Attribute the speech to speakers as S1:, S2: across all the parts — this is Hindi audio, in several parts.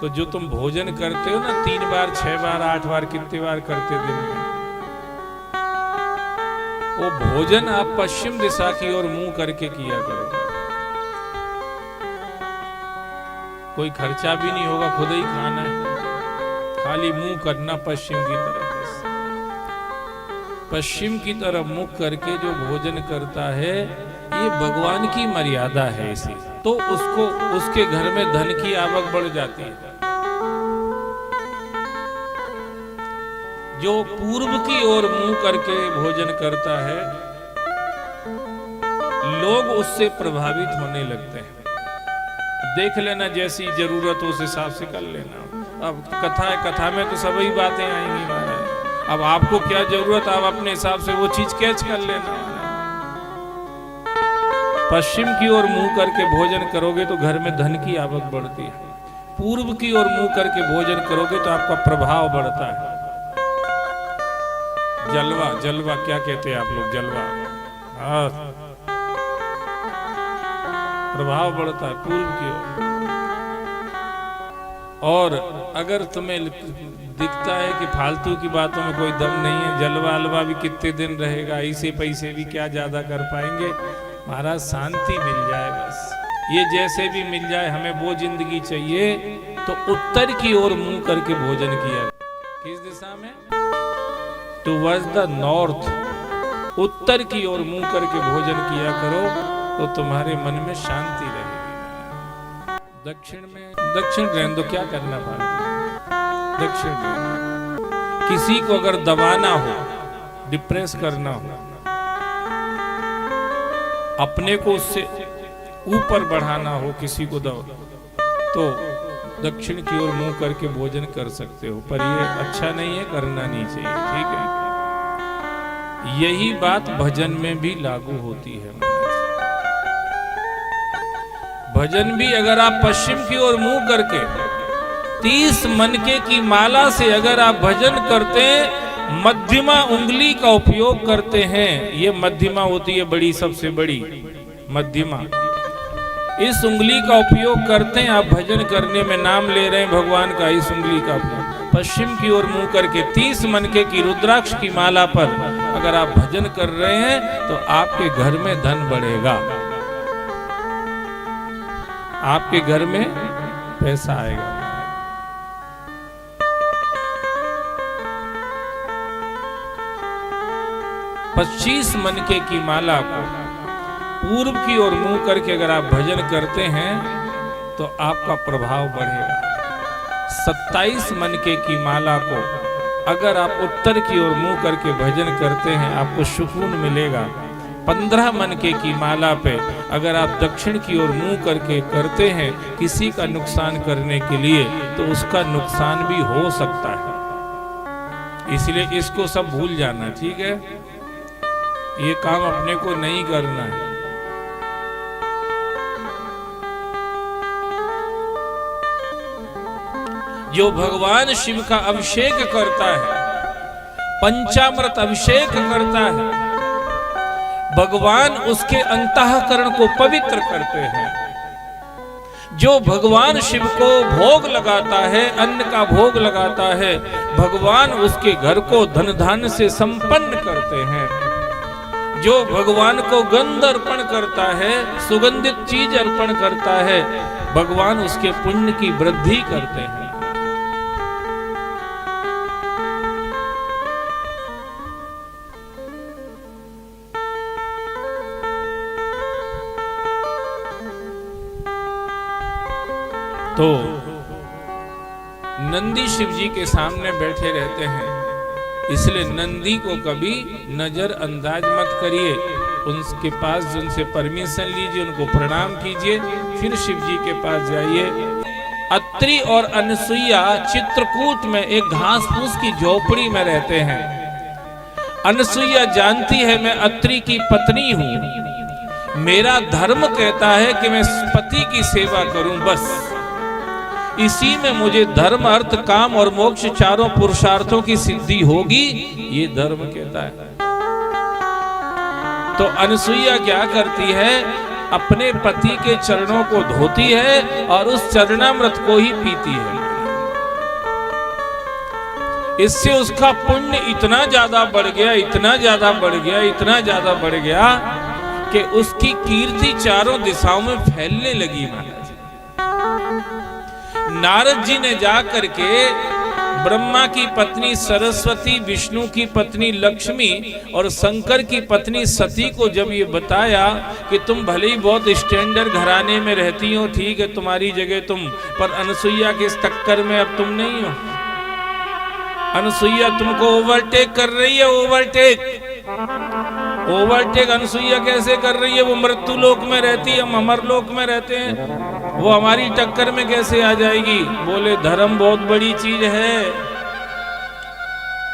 S1: तो जो तुम भोजन करते हो ना 3 बार 6 बार 8 बार कितने बार करते दिन में, वो भोजन आप पश्चिम दिशा की ओर मुंह करके किया करो। कोई खर्चा भी नहीं होगा, खुद ही खाना है, खाली मुंह करना पश्चिम की तरफ। पश्चिम की तरफ मुख करके जो भोजन करता है ये भगवान की मर्यादा है, इसी तो उसको उसके घर में धन की आवक बढ़ जाती है। जो पूर्व की ओर मुंह करके भोजन करता है लोग उससे प्रभावित होने लगते हैं। देख लेना, जैसी जरूरत हो उस हिसाब से कर लेना। अब कथा है, कथा में तो सभी बातें आएंगी महाराज। अब आपको क्या जरूरत, आप अपने हिसाब से वो चीज कैच कर लेना। पश्चिम की ओर मुंह करके भोजन करोगे तो घर में धन की आवक बढ़ती है। पूर्व की ओर मुंह करके भोजन करोगे तो आपका प्रभाव बढ़ता है। जलवा, जलवा क्या कहते हैं आप लोग? जलवा, प्रभाव बढ़ता है पूर्व की ओर। और अगर तुम्हें दिखता है कि फालतू की बातों में कोई दम नहीं है, जलवा अलवा भी कितने दिन रहेगा, ऐसे पैसे भी क्या ज्यादा कर पाएंगे, महाराज शांति मिल जाए बस, ये जैसे भी मिल जाए, हमें वो जिंदगी चाहिए। तो उत्तर की ओर मुंह करके भोजन किया। किस दिशा में? टुवर्ड्स द नॉर्थ, उत्तर की ओर मुंह करके भोजन किया करो तो तुम्हारे मन में शांति रहेगी। दक्षिण में, दक्षिण रहने दो, क्या करना पड़ता। दक्षिण में किसी को अगर दबाना हो, डिप्रेस करना हो, अपने को उससे ऊपर बढ़ाना हो, किसी को दो, तो दक्षिण की ओर मुंह करके भोजन कर सकते हो। पर ये अच्छा नहीं है, करना नहीं चाहिए, ठीक है। यही बात भजन में भी लागू होती है। भजन भी अगर आप पश्चिम की ओर मुंह करके 30 मनके की माला से अगर आप भजन करते हैं, मध्यमा उंगली का उपयोग करते हैं, ये मध्यमा होती है बड़ी, सबसे बड़ी मध्यमा, इस उंगली का उपयोग करते हैं आप भजन करने में, नाम ले रहे हैं भगवान का, इस उंगली का पश्चिम की ओर मुंह करके 30 मनके की रुद्राक्ष की माला पर अगर आप भजन कर रहे हैं तो आपके घर में धन बढ़ेगा, आपके घर में पैसा आएगा। पच्चीस मनके की माला को पूर्व की ओर मुंह करके अगर आप भजन करते हैं तो आपका प्रभाव बढ़ेगा। 27 मनके की माला को अगर आप उत्तर की ओर मुंह करके भजन करते हैं आपको सुकून मिलेगा। 15 मनके की माला पे अगर आप दक्षिण की ओर मुंह करके करते हैं किसी का नुकसान करने के लिए तो उसका नुकसान भी हो सकता है, इसलिए इसको सब भूल जाना, ठीक है। ये काम अपने को नहीं करना है। जो भगवान शिव का अभिषेक करता है, पंचामृत अभिषेक करता है, भगवान उसके अंतःकरण को पवित्र करते हैं। जो भगवान शिव को भोग लगाता है, अन्न का भोग लगाता है, भगवान उसके घर को धन धान्य से संपन्न करते हैं। जो भगवान को गंध अर्पण करता है, सुगंधित चीज अर्पण करता है, भगवान उसके पुण्य की वृद्धि करते हैं। तो नंदी शिव जी के सामने बैठे रहते हैं, इसलिए नंदी को कभी नजर अंदाज मत करिए। उनके पास उनसे परमिशन लीजिए, उनको प्रणाम कीजिए, फिर शिव जी के पास जाइए। अत्रि और अनसुईया चित्रकूट में एक घास फूस की झोपड़ी में रहते हैं। अनसुईया जानती है मैं अत्रि की पत्नी हूं, मेरा धर्म कहता है कि मैं पति की सेवा करूं, बस इसी में मुझे धर्म अर्थ काम और मोक्ष चारों पुरुषार्थों की सिद्धि होगी, ये धर्म कहता है। तो अनसुईया क्या करती है, अपने पति के चरणों को धोती है और उस चरणामृत को ही पीती है। इससे उसका पुण्य इतना ज्यादा बढ़ गया, इतना ज्यादा बढ़ गया, इतना ज्यादा बढ़ गया कि उसकी कीर्ति चारों दिशाओं में फैलने लगी। महाराज नारद जी ने जा करके ब्रह्मा की पत्नी सरस्वती, विष्णु की पत्नी लक्ष्मी और शंकर की पत्नी सती को जब ये बताया कि तुम भले ही बहुत स्टैंडर्ड घराने में रहती हो, ठीक है तुम्हारी जगह तुम, पर अनसुईया के इस टक्कर में अब तुम नहीं हो। अनसुईया तुमको ओवरटेक कर रही है, ओवरटेक अनसुईया कैसे कर रही है? वो मृत्यु लोक में रहती है, हम अमर लोक में रहते हैं, वो हमारी टक्कर में कैसे आ जाएगी? बोले धर्म बहुत बड़ी चीज है,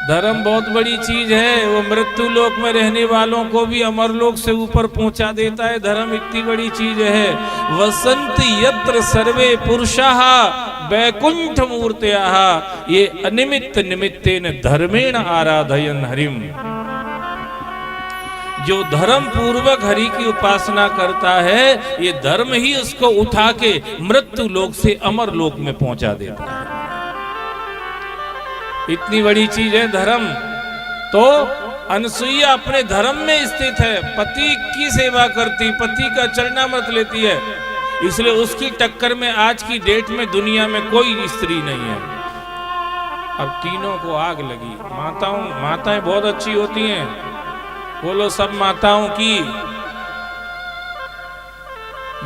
S1: धर्म बहुत बड़ी चीज है, वो मृत्यु लोक में रहने वालों को भी अमर लोक से ऊपर पहुंचा देता है। धर्म इतनी बड़ी चीज है। वसंत यत्र सर्वे पुरुषाः वैकुंठ मूर्तयः ये अनिमित्त निमित्तेन धर्मेण आराधयन् हरिम। जो धर्म पूर्वक हरि की उपासना करता है, ये धर्म ही उसको उठा के मृत्यु लोक से अमर लोक में पहुंचा देता है। इतनी बड़ी चीज है धर्म। तो अनसुईया अपने धर्म में स्थित है, पति की सेवा करती, पति का चरणामृत लेती है, इसलिए उसकी टक्कर में आज की डेट में दुनिया में कोई स्त्री नहीं है। अब तीनों को आग लगी। माताएं बहुत अच्छी होती हैं, बोलो सब माताओं की।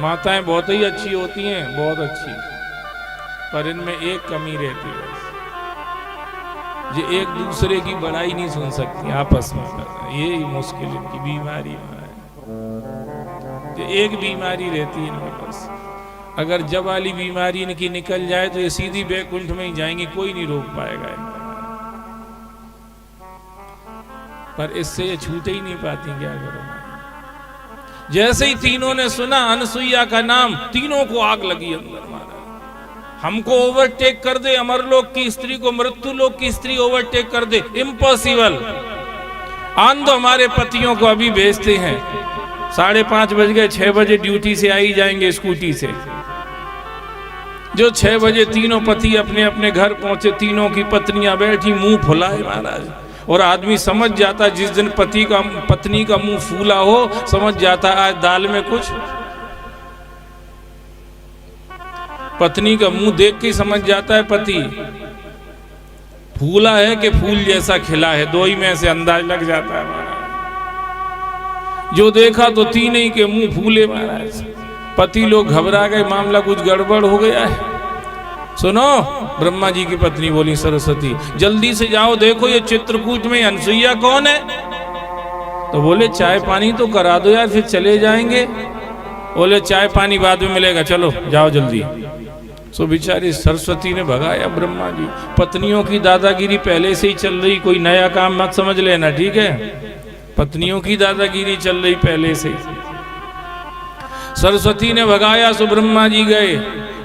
S1: माताएं बहुत ही अच्छी होती हैं, बहुत अच्छी, पर इनमें एक कमी रहती है, ये एक दूसरे की बड़ाई नहीं सुन सकती आपस में। यही मुश्किल इनकी बीमारी है, एक बीमारी रहती है इनके पास। अगर जब वाली बीमारी इनकी निकल जाए तो ये सीधी बैकुंठ में ही जाएंगी, कोई नहीं रोक पाएगा इनको। पर इससे ये छूटे ही नहीं पाती, क्या करो। जैसे ही तीनों ने सुना अनसुईया का नाम, तीनों को आग लगी अंदर। महाराज हमको ओवरटेक कर दे, अमरलोक की स्त्री को मृत्यु लोक की स्त्री ओवरटेक कर दे, इम्पॉसिबल। आन दो, हमारे पतियों को अभी भेजते हैं। 5:30 बज गए, 6 बजे ड्यूटी से आई जाएंगे स्कूटी से। जो 6 बजे तीनों पति अपने अपने घर पहुंचे, तीनों की पत्नियां बैठी मुंह फुलाए महाराज। और आदमी समझ जाता, जिस दिन पत्नी का मुंह फूला हो, समझ जाता आज दाल में कुछ। पत्नी का मुंह देख के समझ जाता है पति फूला है कि फूल जैसा खिला है, दो ही में से अंदाज लग जाता है महाराज। जो देखा तो तीन ही के मुंह फूले महाराज। पति लोग घबरा गए, मामला कुछ गड़बड़ हो गया है। सुनो, ब्रह्मा जी की पत्नी बोली सरस्वती, जल्दी से जाओ देखो ये चित्रकूट में अनसुईया कौन है। तो बोले चाय पानी तो करा दो यार, फिर चले जाएंगे। बोले चाय पानी बाद में मिलेगा, चलो जाओ जल्दी। सो बेचारी सरस्वती ने भगाया ब्रह्मा जी। पत्नियों की दादागिरी पहले से ही चल रही, कोई नया काम मत समझ लेना, ठीक है। पत्नियों की दादागिरी चल रही पहले से। सरस्वती ने भगाया सो ब्रह्मा जी गए,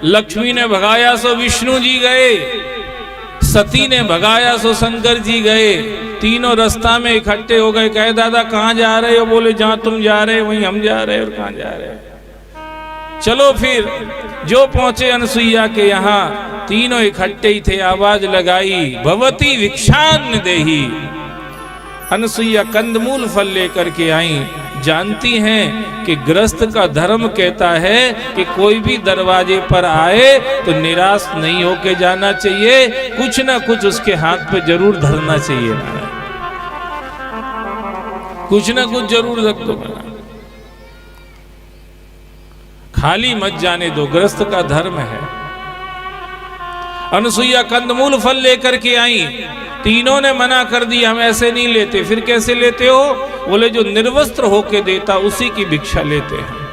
S1: लक्ष्मी ने भगाया सो विष्णु जी गए, सती ने भगाया सो शंकर जी गए। तीनों रास्ता में इकट्ठे हो गए। कहे दादा कहाँ जा रहे हो? बोले जहां तुम जा रहे हो वहीं हम जा रहे हैं। और कहाँ जा रहे हैं? चलो फिर। जो पहुंचे अनसुईया के यहाँ, तीनों इकट्ठे ही थे। आवाज लगाई, भवती भिक्षान्न देही। अनसुईया कंदमूल फल लेकर के आई। जानती हैं कि गृहस्थ का धर्म कहता है कि कोई भी दरवाजे पर आए तो निराश नहीं होके जाना चाहिए, कुछ ना कुछ उसके हाथ पे जरूर धरना चाहिए। कुछ ना कुछ जरूर रख दो, खाली मत जाने दो, गृहस्थ का धर्म है। अनसुईया कंदमूल फल लेकर के आई। तीनों ने मना कर दिया, हम ऐसे नहीं लेते। फिर कैसे लेते हो? बोले जो निर्वस्त्र होके देता उसी की भिक्षा लेते हैं।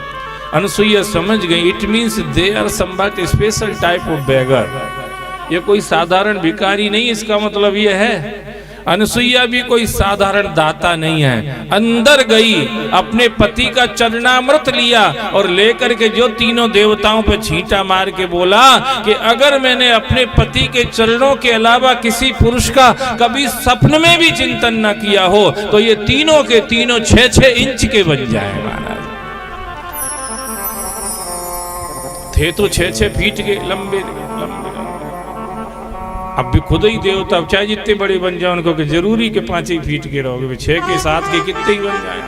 S1: अनसुईया समझ गई, इट मीन्स दे आर समबट स्पेशल टाइप ऑफ बेगर। ये कोई साधारण भिखारी नहीं, इसका मतलब ये है। अनसुईया भी कोई साधारण दाता नहीं है। अंदर गई, अपने पति का चरणामृत लिया और लेकर के जो तीनों देवताओं पे छींटा मार के बोला कि अगर मैंने अपने पति के चरणों के अलावा किसी पुरुष का कभी सपन में भी चिंतन न किया हो तो ये तीनों के तीनों 6-6 इंच के बन जाए महाराज। थे तो 6-6 फीट के लंबे। अब भी खुद ही देवता, अब चाहे जितने बड़े बन जाए उनको कि जरूरी के 5 ही फीट के रहोगे, 6 के 7 के कितने ही बन जाए।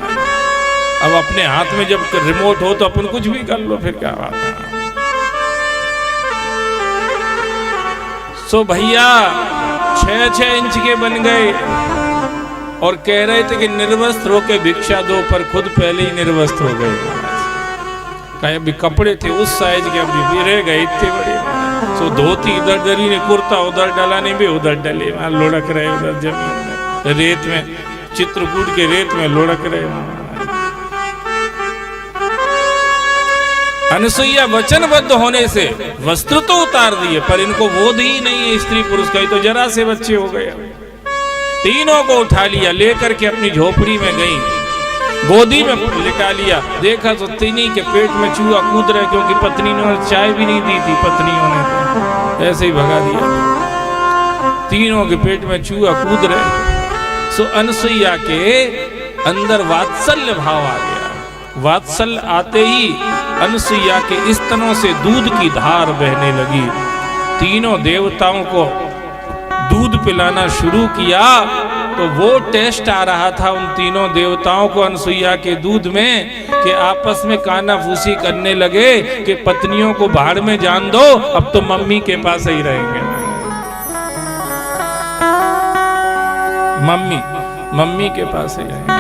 S1: अब अपने हाथ में जब रिमोट हो तो अपन कुछ भी कर लो, फिर क्या बात है। सो भैया 6-6 इंच के बन गए और कह रहे थे कि निर्वस्त्र होके भिक्षा दो, पर खुद पहले ही निर्वस्त्र हो गए। कहे अभी कपड़े थे उस साइज के, अभी भी रह गए इतने बड़े। सो धोती इधर डली ने, कुर्ता उधर डला नहीं भी उधर डले, वहां लुढ़क रहे उधर जमीन में, रेत में, चित्रकूट के रेत में लुढ़क रहे। अनुसुईया वचनबद्ध होने से वस्त्र तो उतार दिए, पर इनको बोध ही नहीं है स्त्री पुरुष का, तो जरा से बच्चे हो गए। तीनों को उठा लिया, लेकर के अपनी झोपड़ी में गई, गोदी में लिटा लिया। देखा तो तीनी के पेट में चूहा कूद रहे, क्योंकि पत्नी ने चाय भी नहीं दी थी, पत्नियों ने ऐसे ही भगा दिया। तीनों के पेट में चूहा कूद रहे। सो अनुसुईया के अंदर वात्सल्य भाव आ गया। वात्सल्य आते ही अनुसुईया के स्तनों से दूध की धार बहने लगी। तीनों देवताओं को दूध पिलाना शुरू किया तो वो टेस्ट आ रहा था उन तीनों देवताओं को अनुसुईया के दूध में, कि आपस में कानाफूसी करने लगे कि पत्नियों को भाड़ में जान दो, अब तो मम्मी के पास ही रहेंगे। मम्मी के पास ही रहेंगे।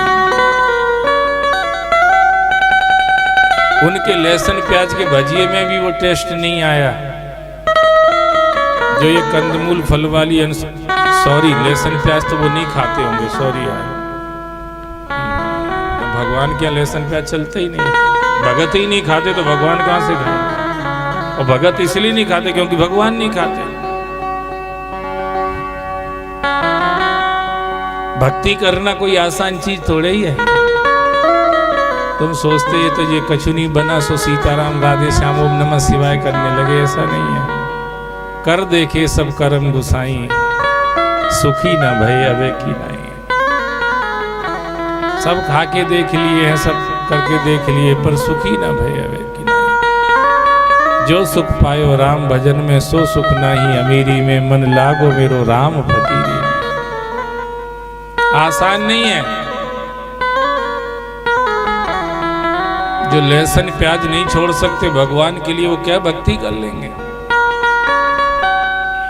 S1: उनके लहसुन प्याज के भजिए में भी वो टेस्ट नहीं आया जो ये कंदमूल फल वाली। सॉरी, लहसुन प्याज तो वो नहीं खाते होंगे, सॉरी यार। भगवान क्या लहसुन प्याज चलते ही नहीं, भगत ही नहीं खाते तो भगवान कहां से खाएंगे। और भगत इसलिए नहीं खाते क्योंकि भगवान नहीं खाते। भक्ति करना कोई आसान चीज थोड़े ही है। तुम सोचते ये तो ये कछु नहीं बना सो सीताराम राधे श्याम ओम नमः शिवाय करने लगे, ऐसा नहीं है। कर देखे सब कर्म गुसाई, सुखी न भय अबे की नहीं। सब खा के देख लिए हैं, सब करके देख लिए, पर सुखी न भय अबे की नहीं। जो सुख पायो राम भजन में, सो सुख नाही अमीरी में, मन लागो मेरो राम फकीरी में। आसान नहीं है। जो लहसुन प्याज नहीं छोड़ सकते भगवान के लिए, वो क्या भक्ति कर लेंगे।